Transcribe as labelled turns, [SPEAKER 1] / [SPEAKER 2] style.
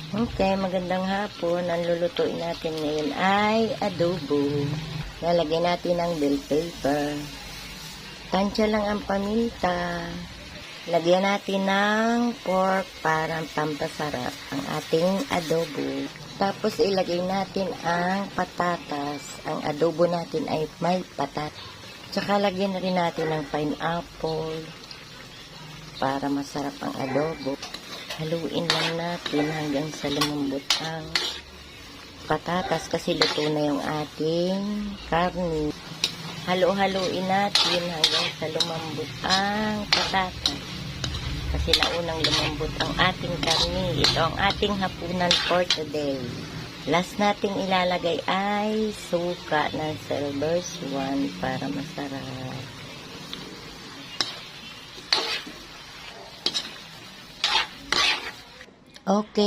[SPEAKER 1] Okay, magandang hapon. Ang lulutuin natin ngayon ay adobo. Lalagyan natin ng bell pepper. Tansya lang ang paminta. Lagyan natin ng pork para pampasarap ang ating adobo. Tapos ilagay natin ang patatas. Ang adobo natin ay may patat. Tsaka lagyan na rin natin ng pineapple para masarap ang adobo. Haluin lang natin hanggang sa lumambot ang patatas kasi luto na yung ating karne. Halu-haluin natin hanggang sa lumambot ang patatas. Kasi naunang lumambot ang ating karne. Ito ang ating hapunan for today. Last nating ilalagay ay suka ng Silver's One para masarap. Okay.